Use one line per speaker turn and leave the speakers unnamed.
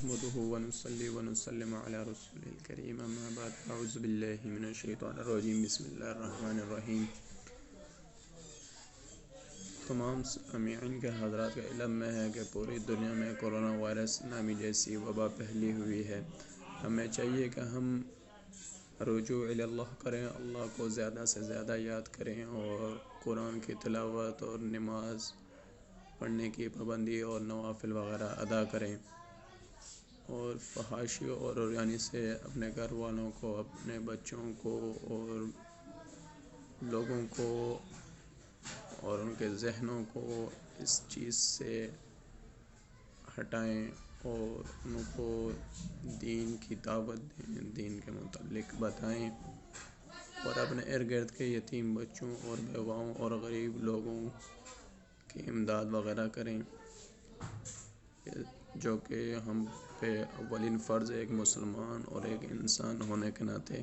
نحمده ونصلي ونسلم على رسوله الكريم اما بعد اعوذ بالله من الشیطان الرجیم بسم اللہ الرحمن الرحیم۔ تمام سامعین کے حضرات کا علم میں ہے کہ پوری دنیا میں کرونا وائرس نامی جیسی وبا پھیلی ہوئی ہے۔ ہمیں چاہیے کہ ہم رجوع اللہ کریں، اللہ کو زیادہ سے زیادہ یاد کریں اور قرآن کی تلاوت اور نماز پڑھنے کی پابندی اور نوافل وغیرہ ادا کریں، اور فحاشی اور عریانی سے اپنے گھر والوں کو، اپنے بچوں کو اور لوگوں کو اور ان کے ذہنوں کو اس چیز سے ہٹائیں اور ان کو دین کی دعوت دیں، دین کے متعلق بتائیں، اور اپنے ارد گرد کے یتیم بچوں اور بیواؤں اور غریب لوگوں کی امداد وغیرہ کریں، جو کہ ہم پہ اولین فرض ایک مسلمان اور ایک انسان ہونے کے ناطے